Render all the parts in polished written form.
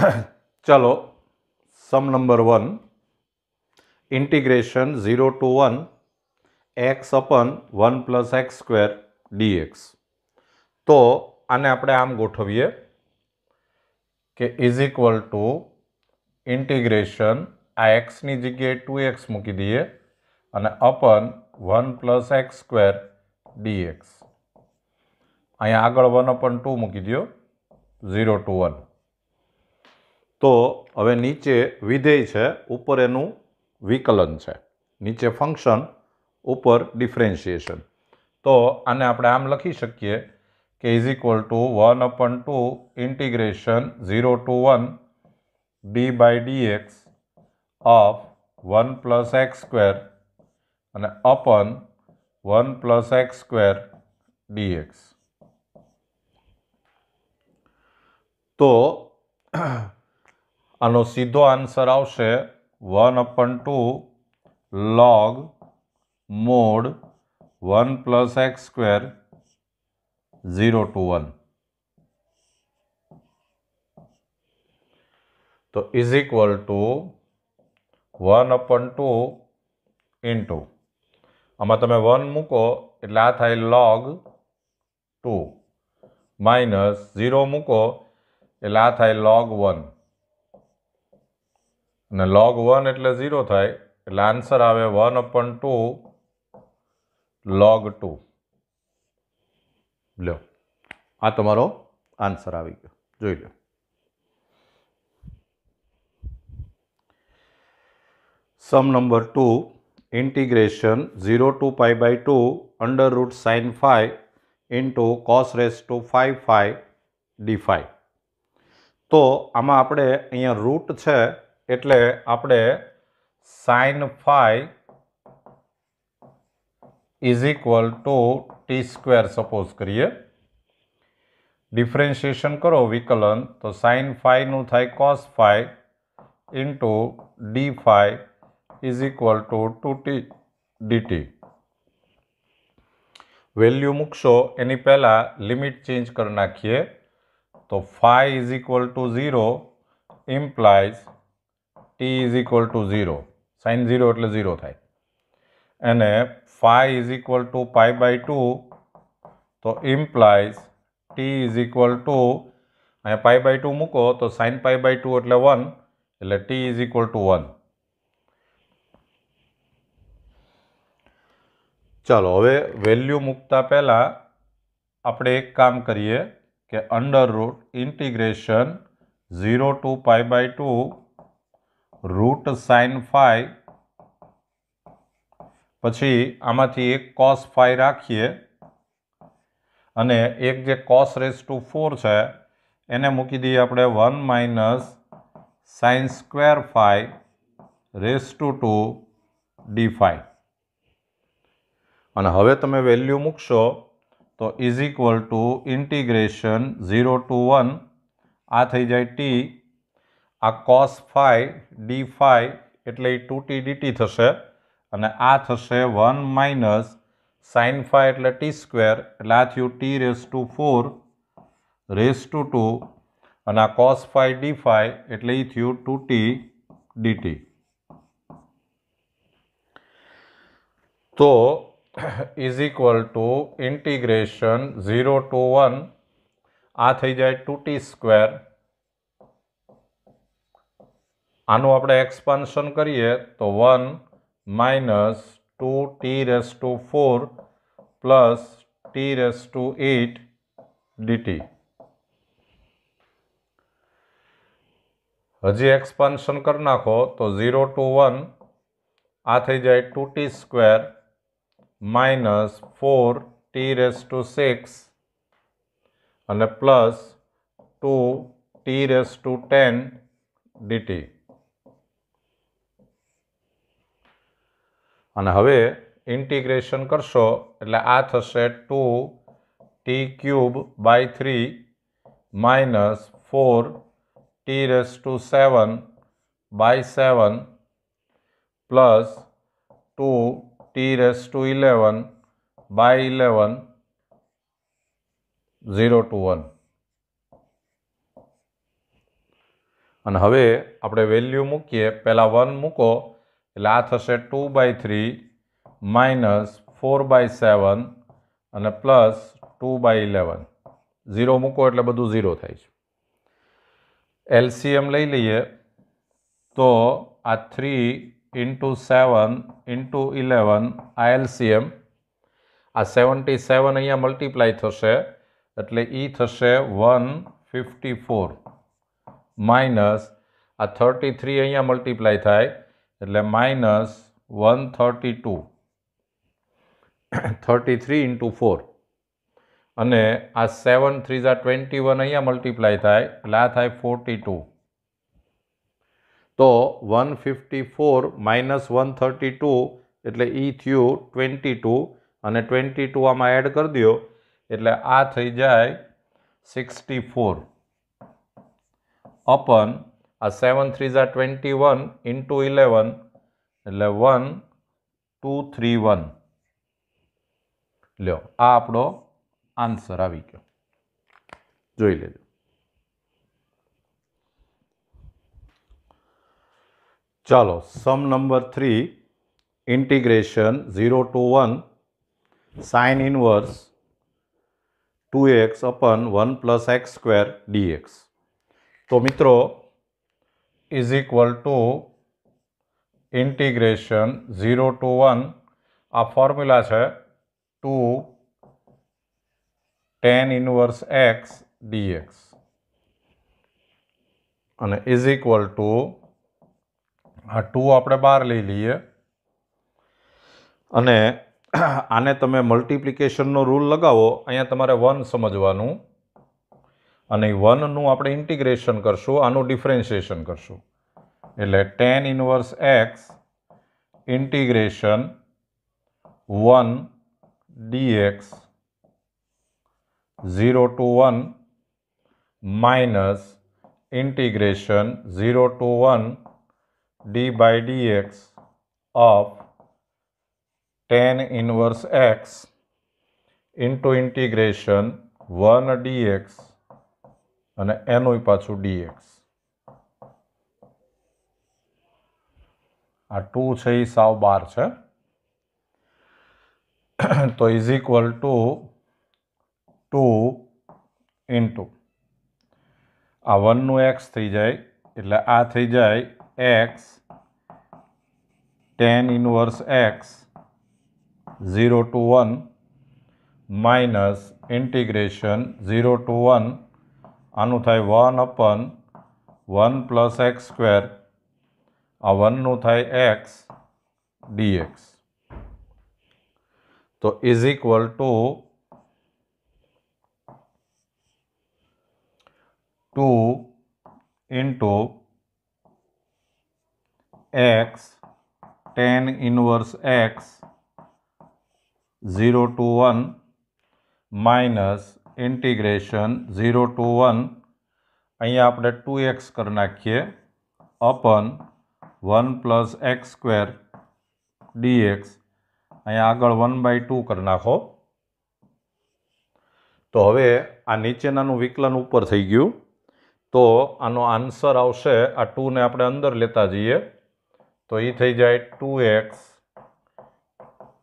चलो sum number 1 integration 0 to 1 x अपन 1 plus x square dx। तो आने આપણે આમ ગોઠવીએ કે ઇઝ ઇક્વલ ટુ ઇન્ટિગ્રેશન આ x ની જગ્યાએ 2x મૂકી દઈએ અને अपन 1 plus x square dx। અહીંયા આગળ 1 upon 2 મૂકી દો 0 to 1। તો હવે નીચે વિધેય છે, ઉપર એનું વિકલન છે, નીચે ફંક્શન, ઉપર ડિફરન્શિએશન। તો આને આપણે આમ લખી શકીએ કે is equal to 1 upon 2 integration 0 to 1 d by dx of 1 plus x square અને અપન 1 plus x square dx। તો આનો સીધો આન્સર આવશે 1 upon 2 log mod 1 plus x square 0 to 1। તો is equal to 1 upon 2 into આમાં તમે 1 મૂકો એટલે આ થાય log 2 માઇનસ 0 મૂકો એટલે આ થાય log 1 અને log 1 એટલે 0 થાય એટલે આન્સર આવે 1 upon 2 log 2। લો આ તમારો આન્સર આવી ગયો, જોઈ લો। Sum number 2 integration 0 to pi by 2 under root sin phi into cos raised to 5 phi d phi। તો આમાં આપણે અહીંયા રૂટ છે એટલે આપણે sin phi is equal to t square suppose કરીએ। ડિફરન્શિએશન કરો વિકલન તો sin phi નું થાય cos phi into d phi is equal to 2t dt। Value મૂકશો એની પહેલા લિમિટ ચેન્જ કરી નાખીએ તો phi is equal to 0 implies t is equal to 0, sin 0 એટલે 0 થાય, અને phi is equal to pi by 2 તો implies t is equal to અહીંયા પાઈ બાય 2 મૂકો તો sin પાઈ બાય 2 એટલે 1 એટલે t ઇઝ ઇક્વલ ટુ 1। ચાલો હવે વેલ્યુ મૂકતા પહેલા આપણે એક કામ કરીએ કે under root integration 0 to pi by 2 root sin phi પછી આમાંથી એક cos phi રાખીએ અને એક જે cos raised to 4 છે એને મૂકી દઈએ આપણે 1 minus sin square phi raised to 2 d phi। અને હવે તમે વેલ્યુ મૂકશો તો is equal to integration 0 to 1 આ થઈ જાય t, આ cos phi d phi એટલે 2t dt થશે અને આ થશે 1 minus sin phi એટલે t સ્ક્વેર એટલે આ થયું t raised to 4 raised to 2 અને આ cos phi d phi એટલે એ થયું 2t dt। તો is equal to integration 0 to 1 આ થઈ જાય 2t સ્ક્વેર, આનું આપણે એક્સપાન્શન કરીએ તો 1 minus 2t raised to 4 plus t raised to 8 dt। હજી એક્સપાન્શન કરી નાખો તો 0 to 1 આ થઈ જાય 2t square minus 4t raised to 6 અને plus 2t raised to 10 dt। અને હવે ઇન્ટિગ્રેશન કરશો એટલે આ થશે 2t cube by 3 minus 4t raised to 7 by 7 plus 2t raised to 11 by 11 0 to 1। અને હવે આપણે વેલ્યુ મૂકીએ, પહેલાં 1 મૂકો એટલે આ થશે 2/3 માઇનસ 4/7 અને પ્લસ 2/11. 0 મૂકો એટલે બધું 0 થાય છે. એલસીએમ લઈ લઈએ તો આ 3 × 7 × 11 આ એલસીએમ, આ 77 અહીંયા મલ્ટીપ્લાય થશે એટલે એ થશે 154 માઇનસ આ 33 અહીંયા મલ્ટીપ્લાય થાય એટલે માઇનસ 132, 33 × 4 અને આ 7 3 21 અહીંયા મલ્ટીપ્લાય થાય એટલે આ થાય 42. તો 154 માઇનસ 132 એટલે એ થયું 22 અને 22 આમાં એડ કરી દો એટલે આ થઈ જાય 64 અપન આ 7 3 21 ઇન્ટુ 11 એટલે 1231. લ્યો, આ આપણો આન્સર આવી ગયો. જોઈ લેજો. ચાલો, sum number 3, integration 0 to 1 sine inverse 2x upon 1 plus x square dx. તો મિત્રો is equal to integration 0 to 1, આ ફોર્મ્યુલા છે 2 tan ઇનવર્સ એક્સ ડીએક્સ અને ઇઝ ઇક્વલ ટુ આ 2 આપણે બહાર લઈ લઈએ અને આને તમે મલ્ટિપ્લિકેશનનો રૂલ લગાવો. અહીંયા તમારે 1 સમજવાનું અને 1નું આપણે ઇન્ટિગ્રેશન કરશું, આનું ડિફરન્શિએશન કરશું એટલે tan inverse x integration 1 dx 0 to 1 minus integration 0 to 1 d by dx of tan inverse x into integration 1 dx અને એનું પાછું dx. આ 2 છે એ સાવ બાર છે તો ઇઝ ઇક્વલ ટુ 2 ઇન્ટુ આ 1નું x થઈ જાય એટલે આ થઈ જાય x tan inverse x 0 to 1 minus integration 0 to 1 આનું થાય 1 અપન 1 પ્લસ એક્સ સ્ક્વેર, આ 1નું થાય x dx. તો is equal two 2 into x tan inverse x 0 to 1 minus integration 0 to 1 અહીંયા આપણે 2x કરી નાખીએ અપન 1 પ્લસ એક્સ સ્ક્વેર dx. અહીંયા આગળ 1/2 કરી નાખો. તો હવે આ નીચેનાનું વિકલન ઉપર થઈ ગયું તો આનો આન્સર આવશે, આ 2 ને આપણે અંદર લેતા જઈએ તો એ થઈ જાય 2x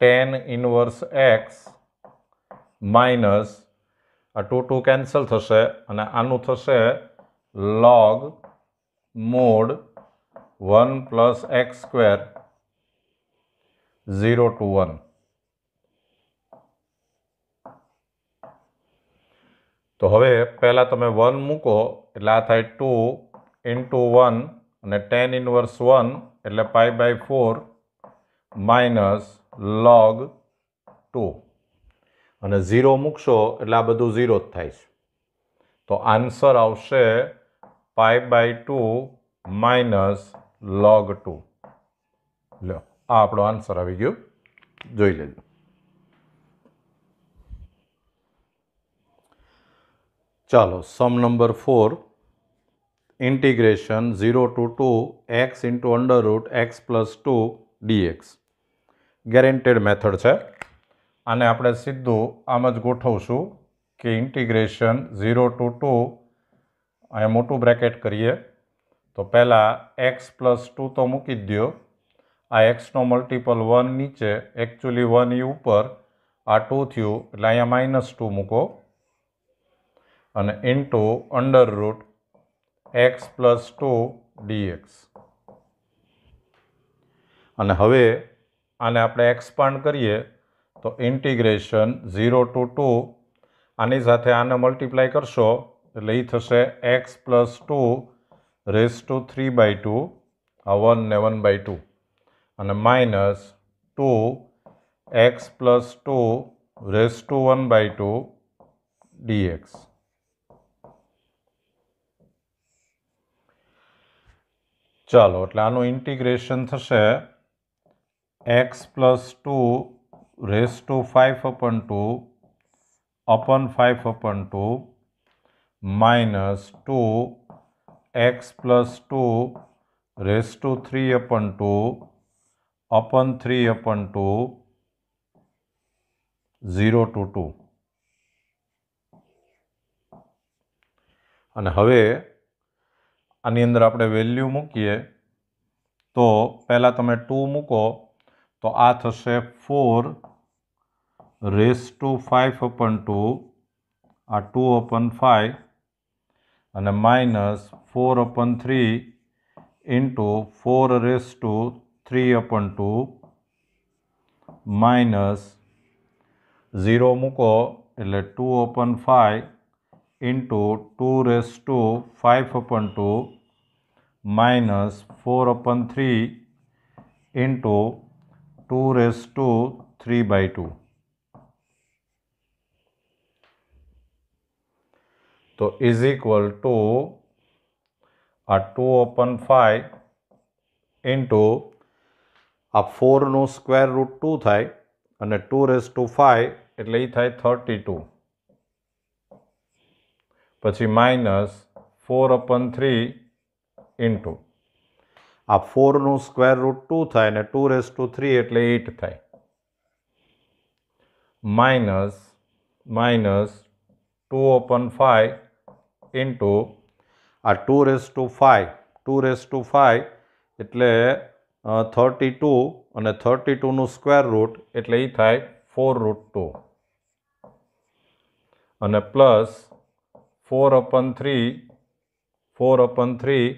tan inverse x minus આ 2 2 કેન્સલ થશે અને આનું થશે log mode 1 plus x square 0 to 1. તો હવે પહેલાં તમે 1 મૂકો એટલે આ થાય 2 ઇન્ટુ 1 અને tan ઇનવર્સ 1 એટલે π/4 માઇનસ log 2 અને 0 મૂકશો એટલે આ બધું 0 જ થાય છે. તો આન્સર આવશે π/2 માઇનસ log 2. લો, આ આપણો આન્સર આવી ગયો. જોઈ લેજો. ચાલો, sum number 4, integration 0 to 2 x into under root x plus 2 dx. Guaranteed method છે. આને આપણે સીધું આમ જ ગોઠવશું કે ઇન્ટિગ્રેશન 0 to 2 અહીંયા મોટું બ્રેકેટ કરીએ तो पहला x+2 तो मूकी दो। आ x नो मल्टीपल 1 नीचे, एक्चुअली 1 ई ऊपर, आ 2 थयुं એટલે અહીંયા -2 મૂકો અને ઇન્ટુ √x+2 dx। અને હવે આને આપણે એક્સપાન્ડ કરીએ તો ઇન્ટિગ્રેશન 0 to 2 આની સાથે આને મલ્ટીપ્લાય કરશો એટલે એ થશે x+2 રેઝ ટુ 3/2, આ 1 ને 1/2, અને -2 x+2 રેઝ ટુ 1/2 dx। ચાલો, એટલે આનું ઇન્ટિગ્રેશન થશે x+2 raise to 5/2 upon 5/2 -2 x+2 raise to 3/2 upon 3/2 0 to 2। અને હવે આની અંદર આપણે વેલ્યુ મૂકીએ તો પહેલાં તમે 2 મૂકો તો આ થશે 4 રેઝ ટુ 5/2, આ 2/5, અને -4/3 ઇન્ટુ 4 રેઝ ટુ 3/2 -0 મૂકો એટલે 2/5 into 2 raise to 5/2 -4/3 into 2 raise to 3/2। તો ઇઝ ઇક્વલ ટુ આ 2/5 ઇન્ટુ આ 4નું સ્ક્વેર રૂટ 2 થાય અને 2 રેઝ ટુ 5 એટલે એ થાય 32, પછી -4/3 ઇન્ટુ આ 4નું સ્ક્વેર રૂટ 2 થાય અને 2 રેઝ ટુ 3 એટલે 8 થાય, -2/5 ઇન્ટુ આ 2 રેઝ ટુ 5, 2 રેઝ ટુ 5 એટલે 32, અને 32નું સ્ક્વેર રૂટ એટલે એ થાય 4√2, અને પ્લસ 4/3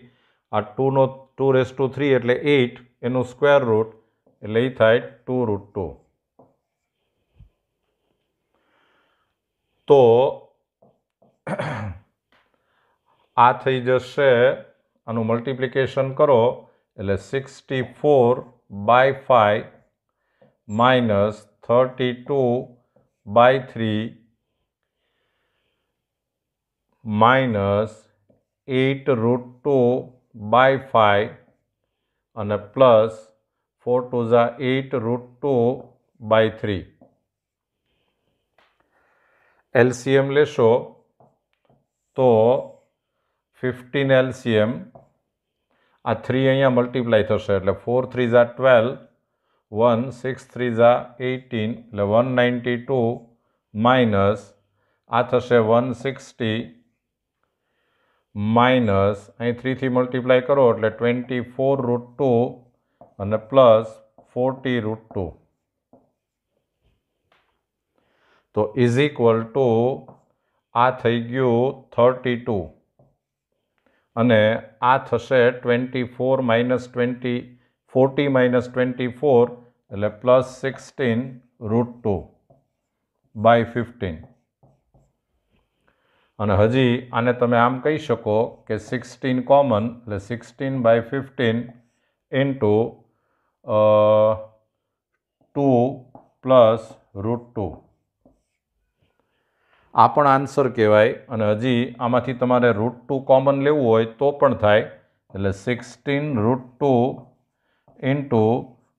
આ 2 રેઝ ટુ 3 એટલે 8, એનું સ્ક્વેર રૂટ એટલે એ થાય 2√2। તો આ થઈ જશે, આનું મલ્ટિપ્લિકેશન કરો એટલે 64/5 -32/3 -8√2/5 અને પ્લસ 4 2 8√2/3। એલસીએમ લેશો તો 15 એલસીએમ, આ 3 અહીંયા મલ્ટીપ્લાય થશે એટલે 4 3 12, 1 6 3 18 એટલે 192 માઇનસ આ થશે 160 માઇનસ અહીં 3 થી મલ્ટીપ્લાય કરો એટલે 24√2 અને પ્લસ 40√2। તો ઇઝ ઇક્વલ ટુ આ થઈ ગયું 32 અને આ થશે 40 -24 એટલે +16√2/15। અને હજી આને તમે આમ કહી શકો કે 16 કોમન એટલે 16/15 ઇન્ટુ 2 પ્લસ √2, આ પણ આન્સર કહેવાય। અને હજી આમાંથી તમારે √2 કોમન લેવું હોય તો પણ થાય, એટલે 16√2 ઇન્ટુ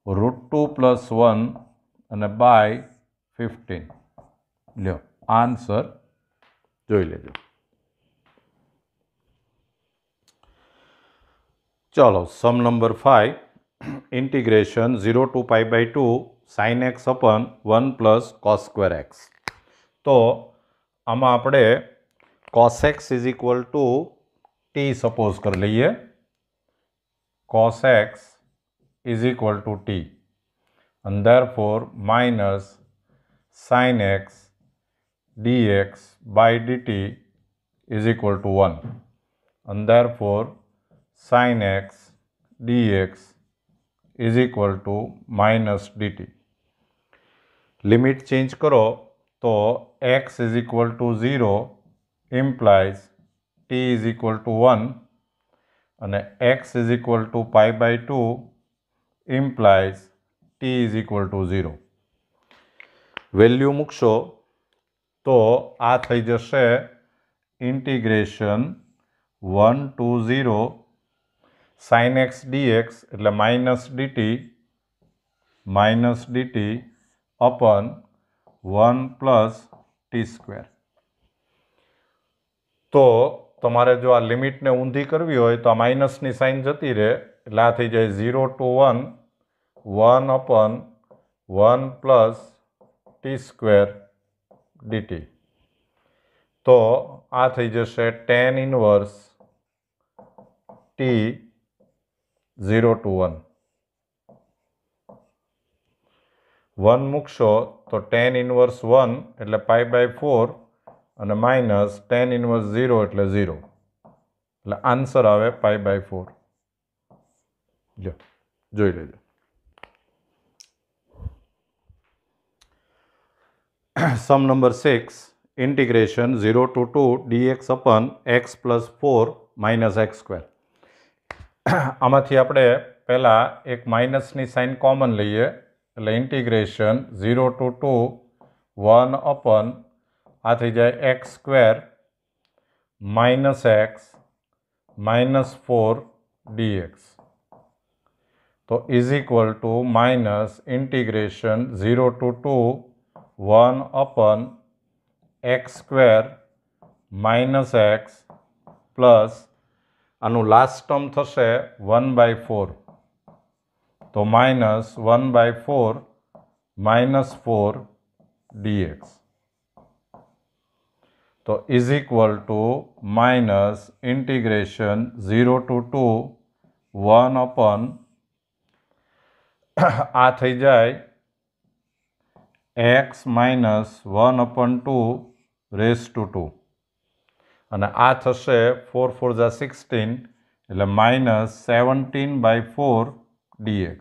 √2 + 1 અને બાય 15 લ્યો, આન્સર જોઈ લેજો। ચલો, સમ number 5, integration 0 to π/2 sin x upon 1 + cos² x। તો આમાં આપણે cos x = t સપોઝ કરી લઈએ, cos x is equal to t, and therefore minus sin x dx by dt is equal to 1, and therefore sin x dx is equal to minus dt. Limit change करो तो x is equal to 0 implies t is equal to 1 અને x is equal to pi by 2 implies t is equal to 0. Value મૂકશો તો આ થઈ જશે integration 1 to 0 sin x dx એટલે minus dt અપન 1 plus T square. તો તમારે જો આ લિમિટને ઊંધી કરવી હોય તો આ માઇનસની સાઇન જતી રહે એટલે આ થઈ જાય 0 to 1 1 અપન 1 plus T square dt. તો આ થઈ જશે tan ઇનવર્સ t 0 to 1. 1 મૂકશો તો tan ઇનવર્સ 1 એટલે પાઈ બાય 4 અને માઇનસ tan ઇનવર્સ 0 એટલે 0, એટલે આન્સર આવે પાઈ બાય 4. જો જોઈ લેજો. Sum number 6 integration 0 to 2 dx upon x plus 4 minus x square. આમાંથી આપણે પહેલાં એક માઇનસની સાઇન કોમન લઈએ એટલે ઇન્ટિગ્રેશન 0 to 2 1 અપન આ થઈ જાય x square minus x minus 4 dx. તો is equal two minus integration 0 to 2 1 અપન x square minus x plus આનું લાસ્ટ ટર્મ થશે 1/4, તો માઇનસ 1/4 માઇનસ 4 dx. તો is equal two minus integration 0 to 2 1 અપન આ થઈ જાય x માઇનસ 1 અપન 2 રેઝ ટુ 2 અને આ થશે 4 4 જા 16 એટલે માઇનસ 17/4 dx.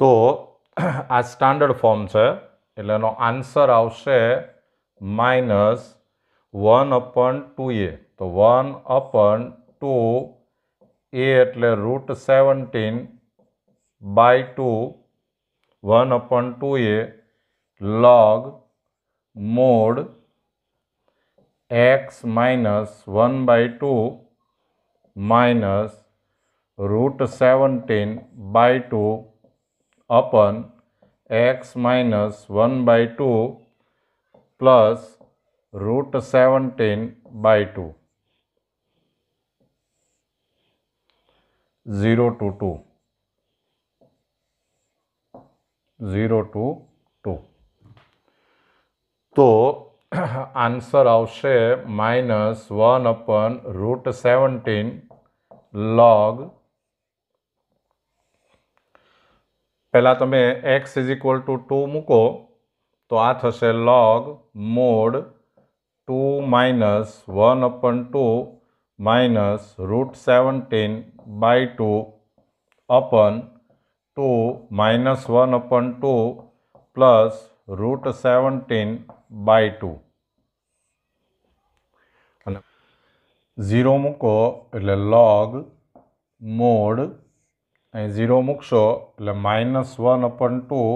તો આ સ્ટાન્ડર્ડ ફોર્મ છે એટલે એનો આન્સર આવશે માઇનસ 1 અપન 2a. તો 1 અપન 2a એટલે √17/2 1 અપન 2a log mod x minus 1/2 minus √17/2 upon x minus 1/2 plus √17/2 0 to 2 0 to 2. તો આન્સર આવશે માઇનસ 1 અપન √17 log. પહેલાં તમે x ઇઝ ઇક્વલ ટુ 2 મૂકો તો આ થશે log mode 2 minus 1 અપન 2 minus √17/2 અપન 2 minus 1 અપન 2 plus √17/2 અને 0 મૂકો એટલે log મોડ અહીં 0 મૂકશો એટલે માઇનસ 1 અપન 2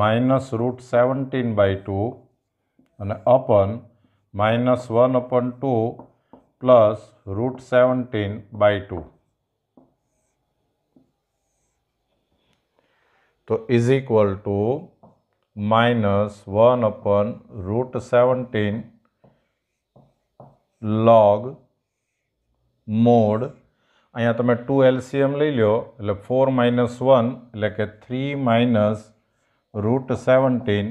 માઇનસ √17/2 અને અપન માઇનસ 1 અપન 2 પ્લસ √17/2. તો is equal two minus 1 અપન √17 log mode અહીંયા તમે 2 LCM લઈ લો એટલે 4 માઇનસ 1 એટલે કે 3 minus √17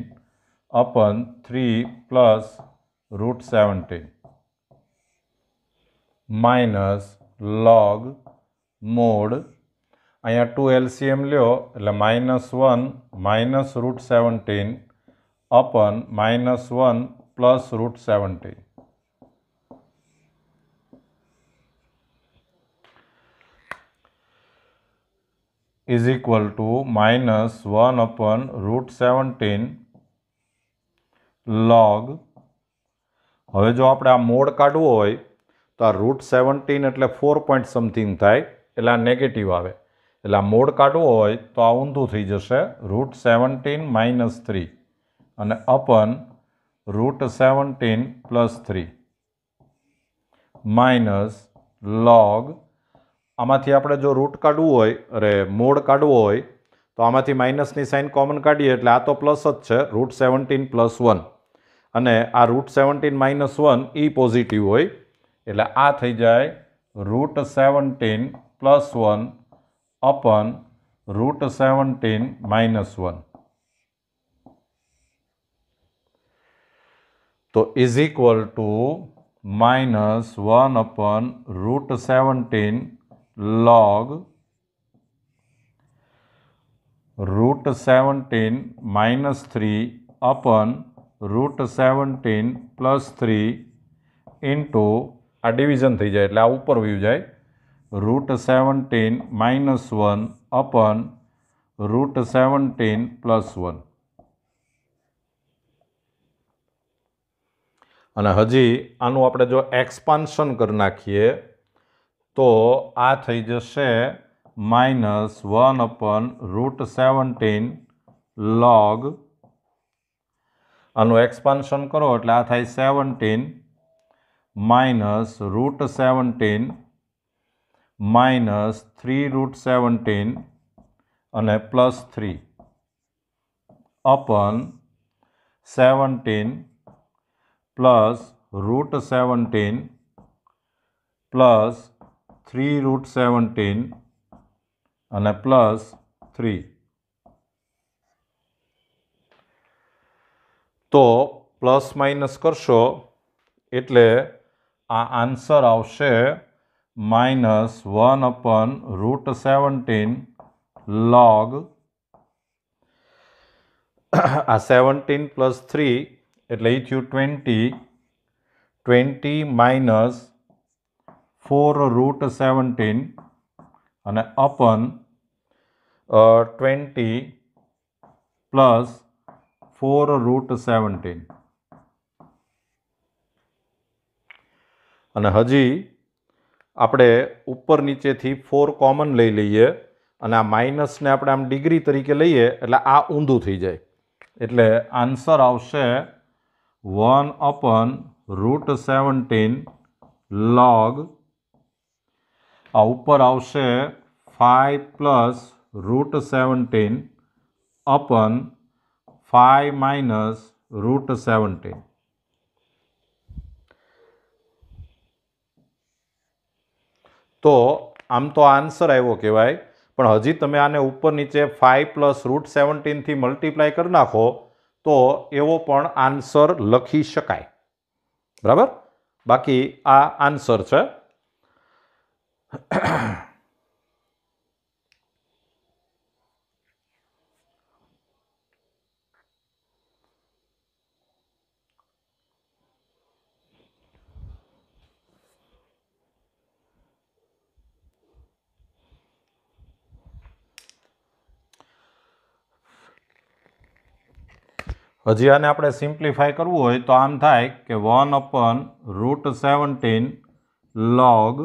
અપન 3 plus √17 minus log mode અહીંયા 2 LCM લ્યો એટલે -1 minus √17 upon -1 plus √17 is equal to -1 upon √17 log. હવે જો આપણે આ મોડ કાઢવો હોય તો આ √17 એટલે 4 પોઈન્ટ સમથિંગ થાય એટલે આ નેગેટિવ આવે એટલે આ મોડ કાઢવો હોય તો આ ઊંધું થઈ જશે √17 - 3 અને અપન √17 + 3 માઇનસ log. આમાંથી આપણે જો રૂટ કાઢવું હોય મોડ કાઢવો હોય તો આમાંથી માઇનસની સાઇન કોમન કાઢીએ એટલે આ તો પ્લસ જ છે √17 + 1 અને આ √17 - 1 એ પોઝિટિવ હોય એટલે આ થઈ જાય √17 + 1 અપન √17 - 1 તો is equal to -1 upon √17 log √17 - 3 upon √17 + 3 into આ ડિવિઝન થઈ જાય એટલે આ ઉપર વયું જાય √17 - 1 upon √17 + 1 અને હજી આનું આપણે જો એક્સપાન્શન કરી નાખીએ તો આ થઈ જશે -1 upon √17 log. આનું એક્સપાન્શન કરો એટલે આ થાય 17 માઇનસ √17 માઇનસ 3√17 અને +3 અપન 17 પ્લસ √17 પ્લસ 3√17 અને +3 તો પ્લસ માઇનસ કરશો એટલે આ આન્સર આવશે -1 upon √17 log. આ 17 + 3 એટલે એ થયું 20 માઇનસ 4√17 અને અપન 20 પ્લસ 4√17 અને હજી આપણે ઉપર નીચેથી 4 કોમન લઈ લઈએ અને આ માઇનસને આપણે આમ ડિગ્રી તરીકે લઈએ એટલે આ ઊંધું થઈ જાય એટલે આન્સર આવશે 1 upon √17 log. આ ઉપર આવશે 5 પ્લસ √17 upon 5 માઇનસ √17 તો આમ તો આન્સર આવ્યો કહેવાય પણ હજી તમે આને ઉપર નીચે 5 પ્લસ √17 થી મલ્ટીપ્લાય કરી નાખો તો એવો પણ આન્સર લખી શકાય બરાબર બાકી આ આન્સર છે હજી આને આપણે સિમ્પ્લિફાય કરવું હોય તો આમ થાય કે 1 upon √17 log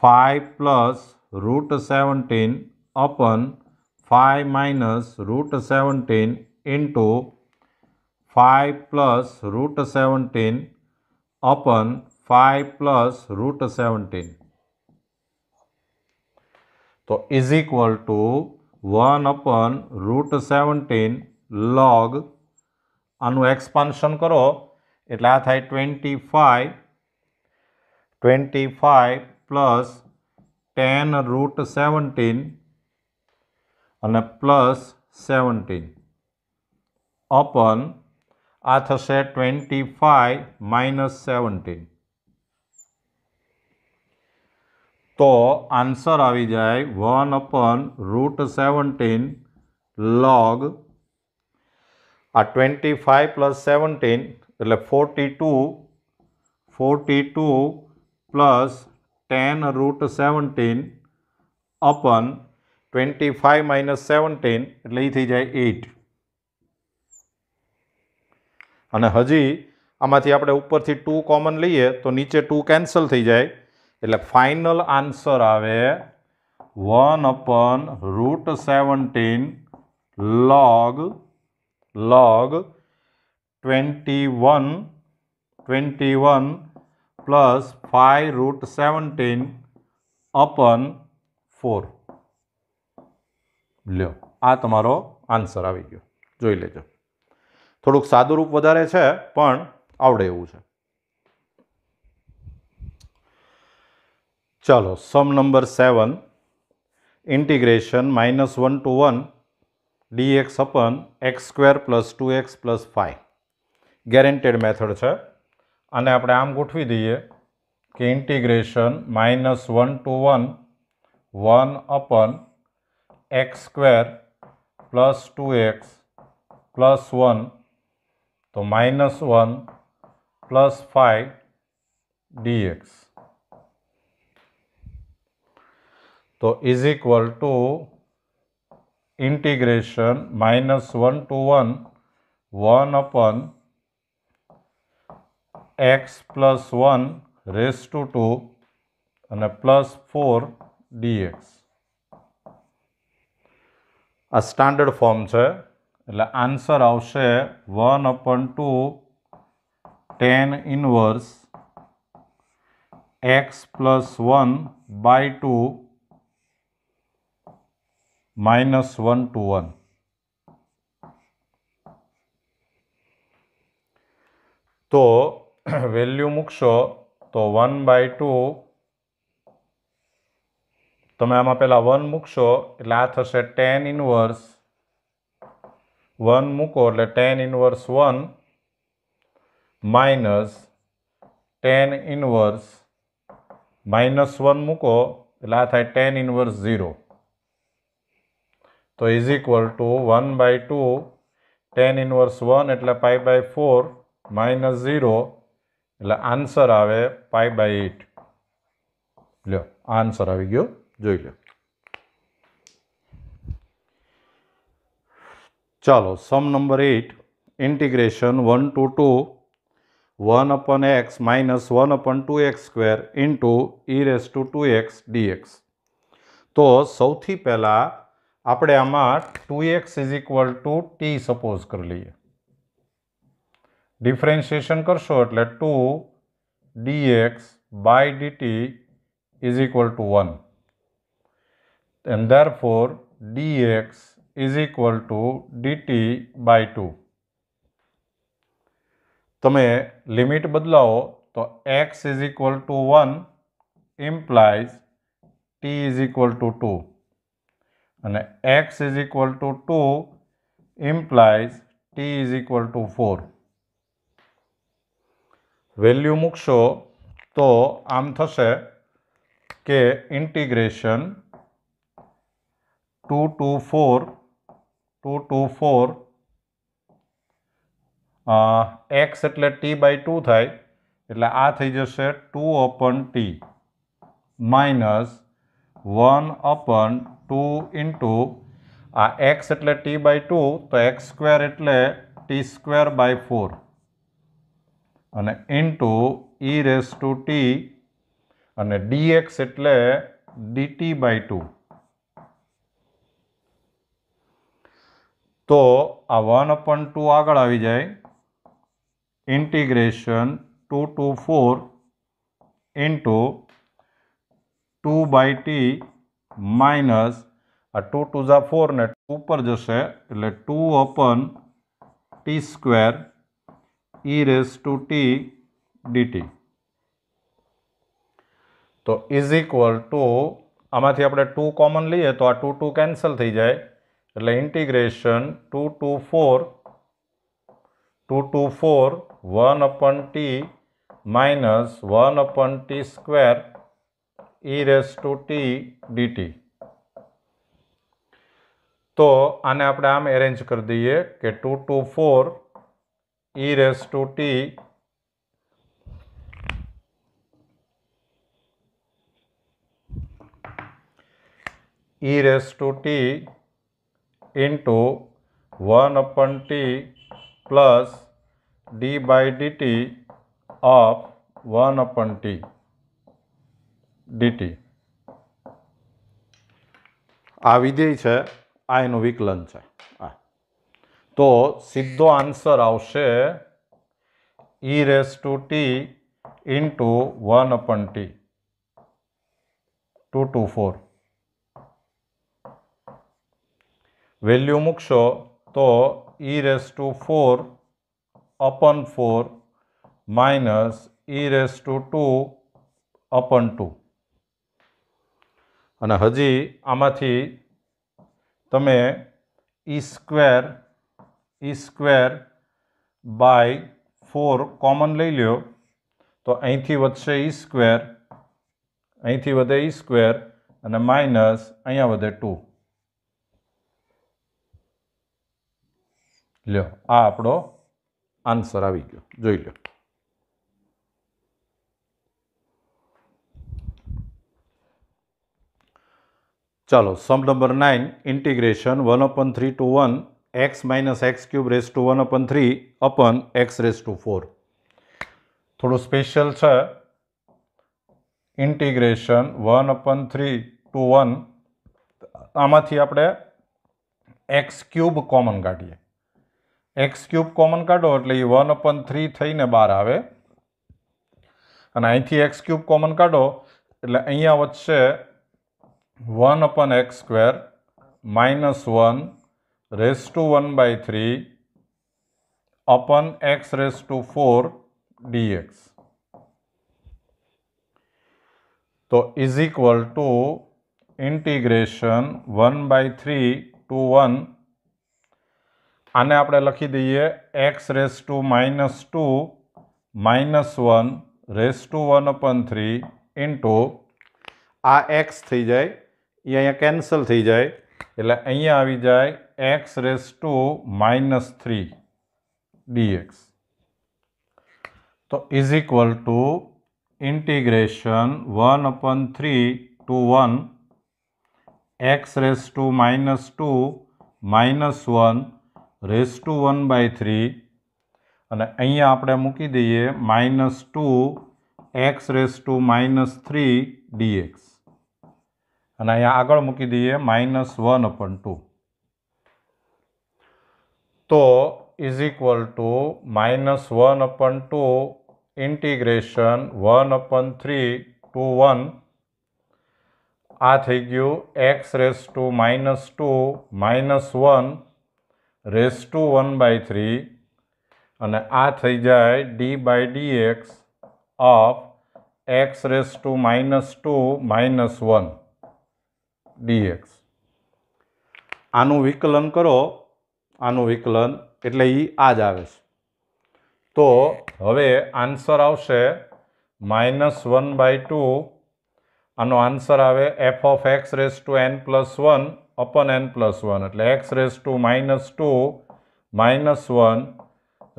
5 plus √17 upon 5 minus √17 into 5 plus √17 upon 5 plus √17 તો is equal to 1 upon √17 log આનું એક્સપાન્શન કરો એટલે આ થાય 25 પ્લસ 10 √17 અને પ્લસ 17 અપન આ થશે 25 - 17 तो आंसर आवी जाए 1/√17 log आ 25 + 17 એટલે 42 પ્લસ 10√17 upon 25 - 17 એટલે એ થઈ જાય 8 અને હજી આમાંથી આપણે ઉપરથી 2 કોમન લઈએ તો નીચે 2 કેન્સલ થઈ જાય એટલે ફાઇનલ આન્સર આવે 1/√17 log 21 પ્લસ 5√17 upon 4 લ્યો આ તમારો આન્સર આવી ગયો જોઈ લેજો થોડુંક સાદું રૂપ વધારે છે પણ આવડે એવું છે ચાલો sum number 7 integration -1 to 1 dx upon x² + 2x + 5 guaranteed method છે અને આપણે આમ ગોઠવી દઈએ કે integration -1 to 1 1 upon x² + 2x + 1 तो -1 + 5 dx तो is equal to integration -1 to 1 1 upon x + 1 raised to 2 અને +4 dx આ સ્ટાન્ડર્ડ ફોર્મ છે એટલે આન્સર આવશે 1/2 tan ઇન્વર્સ x + 1/2 -1 to 1 તો વેલ્યુ મૂકશો તો 1/2 તમે આમાં પહેલાં 1 મૂકશો એટલે આ થશે tan ઇન્વર્સ 1 મૂકો એટલે tan inverse 1 minus tan inverse -1 મૂકો એટલે આ થાય tan ઇન્વર્સ 0 તો is equal two 1/2 tan inverse 1 એટલે π/4 -0 એટલે આન્સર આવે π/8 લ્યો આન્સર આવી ગયો જોઈ લો ચાલો sum number 8 integration 1 to 2 1/x - 1/2x² e⁻²x dx તો સૌથી પહેલાં આપણે આમાં 2x = t સપોઝ કરી લઈએ ડિફરન્શિએશન કરશો એટલે 2 dx/dt = 1 and therefore dx = dt/2 તમે લિમિટ બદલાવો તો x = 1 implies t = 2 અને x = 2 implies t = 4 વેલ્યુ મૂકશો તો આમ થશે કે ઇન્ટિગ્રેશન 2 to 4 x એટલે t/2 થાય એટલે આ થઈ જશે 2/t -1/2 ઇન્ટુ આ x એટલે t/2 તો x² એટલે t²/4 અને ઇન્ટુ e⁻t અને dx એટલે dt/2 તો આ 1/2 આગળ આવી જાય integration 2 to 4 into 2/t minus આ 2 2 જા 4 ને ઉપર જશે એટલે 2/t² e⁻t dt તો ઇઝ ઇક્વલ ટુ આમાંથી આપણે 2 કોમન લઈએ તો આ 2 2 કેન્સલ થઈ જાય એટલે integration 2 to 4 1/t - 1/t² e raise to t dt. તો આને આપણે આમ એરેન્જ કરી દઈએ કે 2 to 4 e raise to t into 1/t plus d by dt of 1/t dt। આ વિધેય છે, આ એનું વિકલન છે। તો સીધો આન્સર આવશે e raise to t into 1/t 2 to 4। Value મૂકશો તો e raise to 4/4 minus e raise to 2/2। અને હજી આમાંથી તમે e સ્ક્વેર બાય 4 કોમન લઈ લ્યો તો અહીંથી વધશે e સ્ક્વેર, અહીંથી વધે e સ્ક્વેર અને માઇનસ અહીંયા વધે 2। લ્યો, આ આપણો આન્સર આવી ગયો, જોઈ લો। ચાલો, sum number 9 integration 1/3 to 1 x minus x cube raised to 1/3 upon x raised to 4। થોડું સ્પેશિયલ છે। ઇન્ટિગ્રેશન 1/3 to 1, આમાંથી આપણે x ક્યુબ કોમન કાઢીએ। x ક્યુબ કોમન કાઢો એટલે એ 1/3 થઈને બહાર આવે અને અહીંથી x ક્યુબ કોમન કાઢો એટલે અહીંયા વધશે 1/x² minus 1 raised to 1/3 upon x raised to 4 dx। તો is equal to integration 1/3 to 1, આને આપણે લખી દઈએ x raised to -2 minus 1 raised to 1/3 into આ x થઈ જાય, એ અહીંયા કેન્સલ થઈ જાય એટલે અહીંયા આવી જાય x raised to -3 dx। તો is equal to integration 1/3 to 1 x raised to -2 minus 1 raised to 1/3 અને અહીંયા આપણે મૂકી દઈએ -2 x raised to -3 dx અને અહીંયા આગળ મૂકી દઈએ -1/2। તો is equal to -1/2 integration 1/3 to 1, આ થઈ ગયું x raised to -2 minus 1 raised to 1/3 અને આ થઈ જાય d by dx of x raised to -2 minus 1 dx। આનું વિકલન કરો, આનું વિકલન એટલે એ આ જ આવે છે। તો હવે આન્સર આવશે -1/2, આનો આન્સર આવે f of x raised to n+1 upon n+1 એટલે x raised to -2 minus 1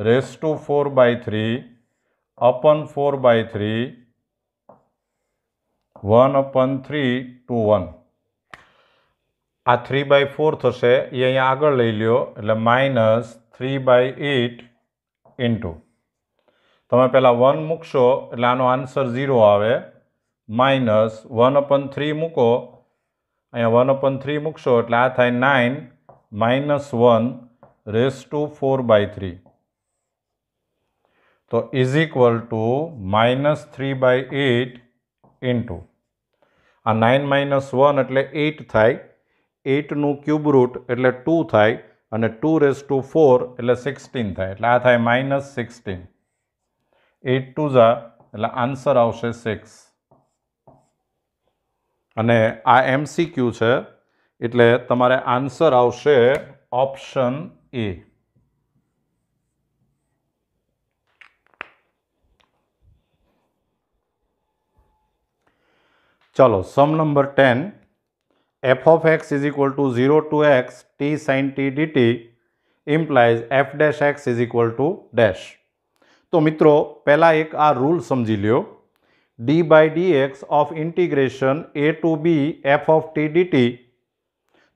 raised to 4/3 upon 4/3 1/3 to 1। આ 3/4 થશે, એ અહીંયા આગળ લઈ લ્યો એટલે -3/8 ઇન્ટુ, તમે પહેલાં 1 મૂકશો એટલે આનો આન્સર 0 આવે, -1/3 મૂકો, અહીંયા 1/3 મૂકશો એટલે આ થાય 9 -1 raised to 4/3। તો is equal to -3/8 ઇન્ટુ આ 9 - 1 એટલે 8 થાય, 8નું ક્યુબ રૂટ એટલે 2 થાય અને 2 raised to 4 એટલે 16 થાય એટલે આ થાય -16। 8 2 એટલે આન્સર આવશે 6 અને આ MCQ છે એટલે તમારે આન્સર આવશે ઓપ્શન એ। चलो sum number 10 f of x is equal to 0 to x t sin t dt implies f dash x is equal to dash. तो मित्रों पहला एक आ रूल समझी लियो d by dx of integration a to b f of t dt.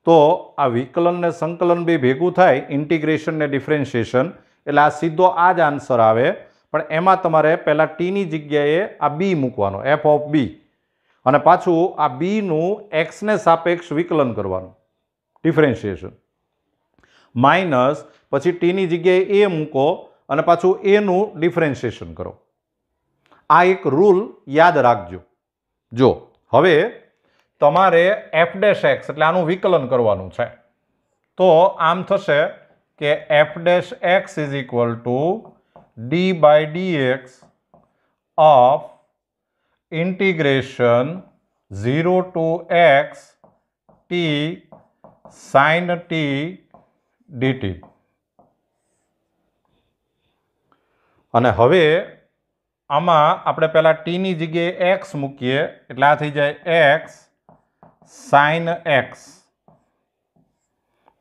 तो आ विकलन ने संकलन भी भेगू थाय इंटीग्रेशन ने डिफरेन्शिएशन એટલે આ સીધો આ જ આન્સર આવે પણ એમાં તમારે પહેલા t ની જગ્યાએ આ b મૂકવાનો f of b અને પાછું આ b નું x ને સાપેક્ષ વિકલન કરવાનું ડિફરન્શિએશન માઇનસ પછી t ની જગ્યાએ a મૂકો અને પાછું a નું ડિફરન્શિએશન કરો. આ એક રૂલ યાદ રાખજો. જો હવે તમારે f dash x એટલે આનું વિકલન કરવાનું છે તો આમ થશે કે f dash x is equal to d by dx of integration 0 to x t sin t dt. અને હવે આમાં આપણે પહેલા t ની જગ્યાએ x મૂકીએ એટલે આ થઈ જાય x sin x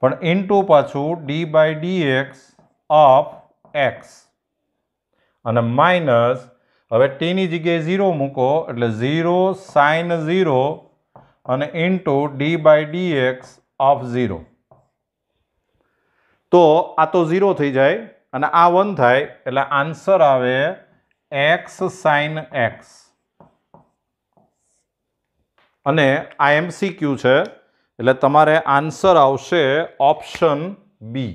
પણ ઇન્ટુ પાછું d by dx of x અને માઇનસ હવે t ની જગ્યાએ 0 મૂકો એટલે 0 sin 0 અને into d by dx of 0. તો આ તો 0 થઈ જાય અને આ 1 થાય એટલે આન્સર આવે x sin x. અને આ MCQ છે એટલે તમારે આન્સર આવશે ઓપ્શન બી.